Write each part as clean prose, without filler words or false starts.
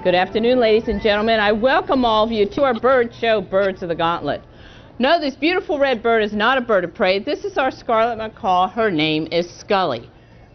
Good afternoon, ladies and gentlemen. I welcome all of you to our bird show, Birds of the Gauntlet. No, this beautiful red bird is not a bird of prey. This is our scarlet macaw. Her name is Scully.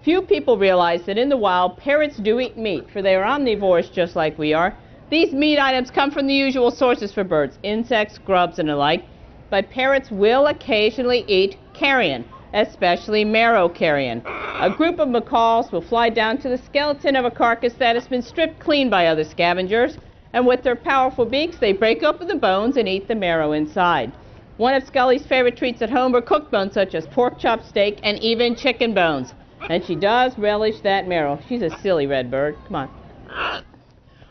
Few people realize that in the wild, parrots do eat meat, for they are omnivores just like we are. These meat items come from the usual sources for birds, insects, grubs, and the like. But parrots will occasionally eat carrion, especially marrow carrion. A group of macaws will fly down to the skeleton of a carcass that has been stripped clean by other scavengers, and with their powerful beaks, they break open the bones and eat the marrow inside. One of Scully's favorite treats at home are cooked bones such as pork chop steak and even chicken bones. And she does relish that marrow. She's a silly red bird. Come on.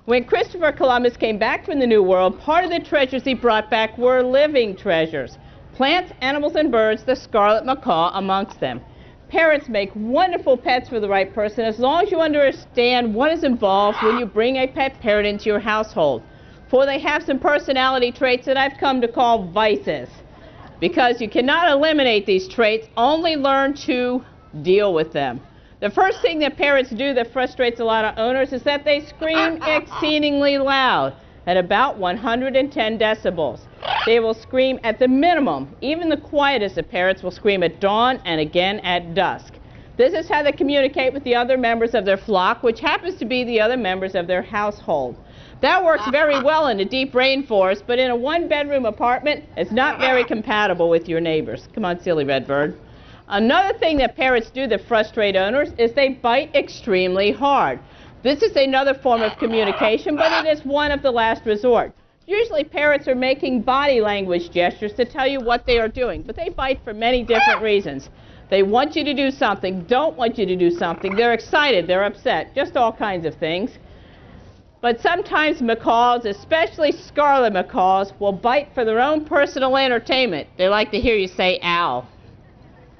When Christopher Columbus came back from the New World, part of the treasures he brought back were living treasures. Plants, animals, and birds, the scarlet macaw amongst them. Parrots make wonderful pets for the right person as long as you understand what is involved when you bring a pet parrot into your household. For they have some personality traits that I've come to call vices. Because you cannot eliminate these traits, only learn to deal with them. The first thing that parrots do that frustrates a lot of owners is that they scream exceedingly loud at about 110 decibels. They will scream at the minimum. Even the quietest of parrots will scream at dawn and again at dusk. This is how they communicate with the other members of their flock, which happens to be the other members of their household. That works very well in a deep rainforest, but in a one-bedroom apartment, it's not very compatible with your neighbors. Come on, silly red bird. Another thing that parrots do that frustrate owners is they bite extremely hard. This is another form of communication, but it is one of the last resort. Usually parrots are making body language gestures to tell you what they are doing, but they bite for many different reasons. They want you to do something, don't want you to do something, they're excited, they're upset, just all kinds of things. But sometimes macaws, especially scarlet macaws, will bite for their own personal entertainment. They like to hear you say ow.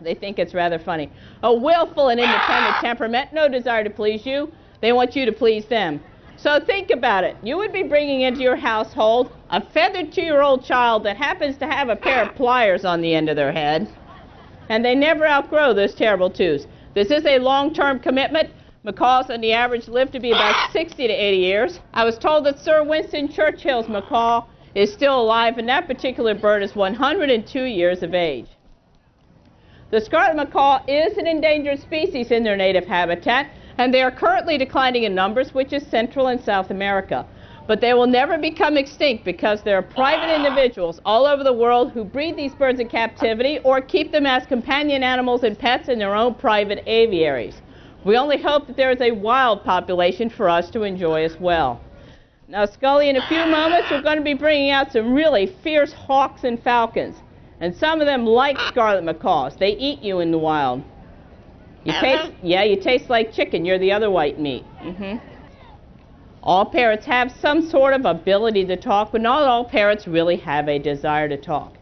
They think it's rather funny. A willful and independent temperament, no desire to please you. They want you to please them. So think about it. You would be bringing into your household a feathered 2-year-old child that happens to have a pair of pliers on the end of their head, and they never outgrow those terrible twos. This is a long-term commitment. Macaws on the average live to be about 60 to 80 years. I was told that Sir Winston Churchill's macaw is still alive, and that particular bird is 102 years of age. The scarlet macaw is an endangered species in their native habitat, and they are currently declining in numbers, which is Central and South America. But they will never become extinct because there are private individuals all over the world who breed these birds in captivity or keep them as companion animals and pets in their own private aviaries. We only hope that there is a wild population for us to enjoy as well. Now, Scully, in a few moments, we're going to be bringing out some really fierce hawks and falcons. And some of them like scarlet macaws. They eat you in the wild. You taste like chicken. You're the other white meat. All parrots have some sort of ability to talk, but not all parrots really have a desire to talk.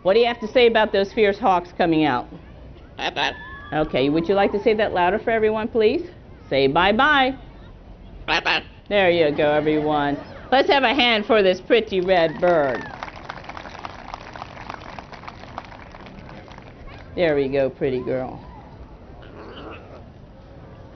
What do you have to say about those fierce hawks coming out? Bye-bye. Okay, would you like to say that louder for everyone, please? Say bye-bye. Bye-bye. There you go, everyone. Let's have a hand for this pretty red bird. There we go, pretty girl.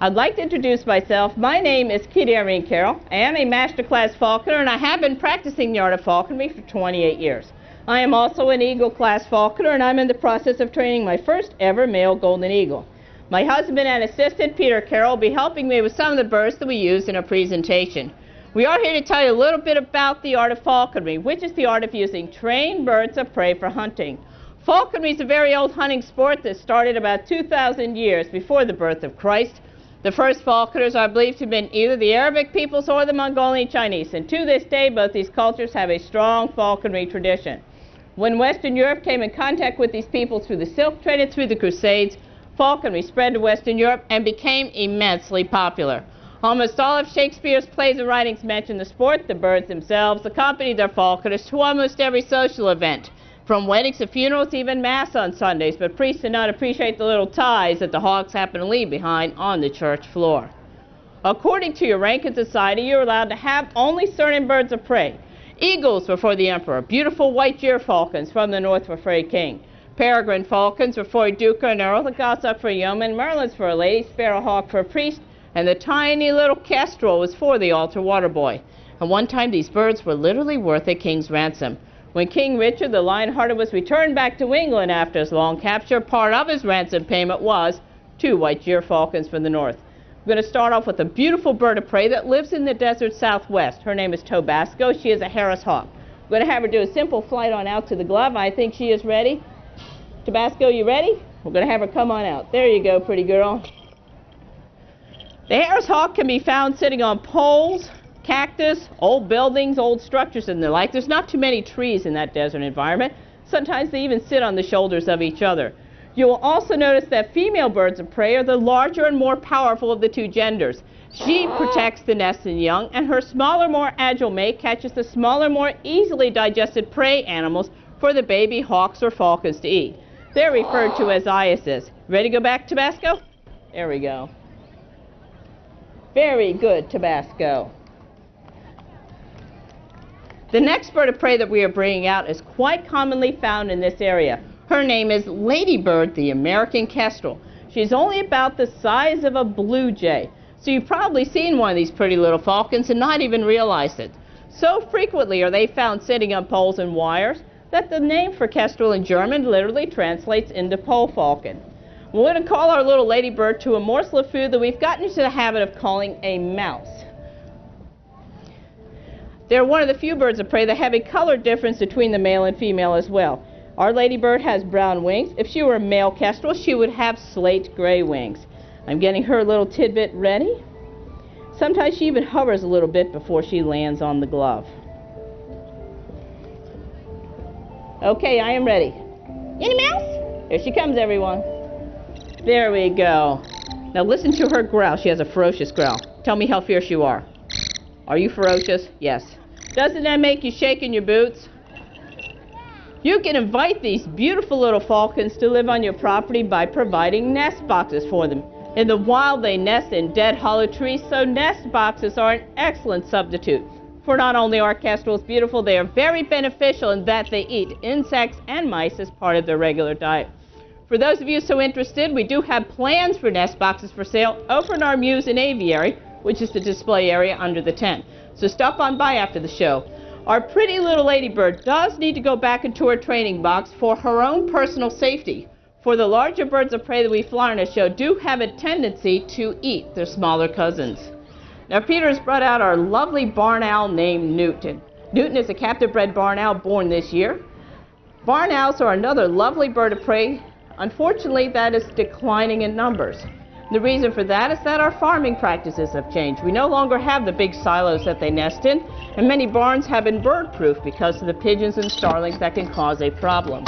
I'd like to introduce myself. My name is Kitty Irene Carroll. I am a master-class falconer, and I have been practicing the art of falconry for 28 years. I am also an Eagle-class falconer, and I'm in the process of training my first ever male golden eagle. My husband and assistant, Peter Carroll, will be helping me with some of the birds that we use in our presentation. We are here to tell you a little bit about the art of falconry, which is the art of using trained birds of prey for hunting. Falconry is a very old hunting sport that started about 2,000 years before the birth of Christ. The first falconers are believed to have been either the Arabic peoples or the Mongolian Chinese, and to this day both these cultures have a strong falconry tradition. When Western Europe came in contact with these people through the Silk Trade and through the Crusades, falconry spread to Western Europe and became immensely popular. Almost all of Shakespeare's plays and writings mention the sport. The birds themselves accompanied their falconers to almost every social event, from weddings to funerals, even Mass on Sundays, but priests did not appreciate the little ties that the hawks happen to leave behind on the church floor. According to your rank in society, you're allowed to have only certain birds of prey. Eagles were for the emperor, beautiful white gyrfalcons from the north were for a king. Peregrine falcons were for a duke or an earl, the goshawk for a yeoman, merlins for a lady, sparrowhawk for a priest, and the tiny little kestrel was for the altar water boy. And one time these birds were literally worth a king's ransom. When King Richard the Lion-Hearted was returned back to England after his long capture, part of his ransom payment was 2 white gyrfalcons from the north. We're going to start off with a beautiful bird of prey that lives in the desert southwest. Her name is Tabasco. She is a Harris hawk. We're going to have her do a simple flight on out to the glove. I think she is ready. Tabasco, you ready? We're going to have her come on out. There you go, pretty girl. The Harris hawk can be found sitting on poles, cactus, old buildings, old structures, and the like. There's not too many trees in that desert environment. Sometimes they even sit on the shoulders of each other. You will also notice that female birds of prey are the larger and more powerful of the two genders. She protects the nest and young, and her smaller, more agile mate catches the smaller, more easily digested prey animals for the baby hawks or falcons to eat. They're referred to as eyases. Ready to go back, Tabasco? There we go. Very good, Tabasco. The next bird of prey that we are bringing out is quite commonly found in this area. Her name is Ladybird, the American kestrel. She's only about the size of a blue jay. So you've probably seen one of these pretty little falcons and not even realized it. So frequently are they found sitting on poles and wires that the name for kestrel in German literally translates into pole falcon. We're going to call our little ladybird to a morsel of food that we've gotten into the habit of calling a mouse. They're one of the few birds of prey that have a color difference between the male and female as well. Our ladybird has brown wings. If she were a male kestrel, she would have slate gray wings. I'm getting her little tidbit ready. Sometimes she even hovers a little bit before she lands on the glove. Okay, I am ready. Any mouse? Here she comes, everyone. There we go. Now listen to her growl. She has a ferocious growl. Tell me how fierce you are. Are you ferocious? Yes. Doesn't that make you shake in your boots? You can invite these beautiful little falcons to live on your property by providing nest boxes for them. In the wild, they nest in dead hollow trees, so nest boxes are an excellent substitute. For not only are kestrels beautiful, they are very beneficial in that they eat insects and mice as part of their regular diet. For those of you so interested, we do have plans for nest boxes for sale over in our Muse and Aviary, which is the display area under the tent. So stop on by after the show. Our pretty little ladybird does need to go back into her training box for her own personal safety. For the larger birds of prey that we fly on a show do have a tendency to eat their smaller cousins. Now Peter has brought out our lovely barn owl named Newton. Newton is a captive bred barn owl born this year. Barn owls are another lovely bird of prey. Unfortunately, that is declining in numbers. The reason for that is that our farming practices have changed. We no longer have the big silos that they nest in, and many barns have been bird-proof because of the pigeons and starlings that can cause a problem.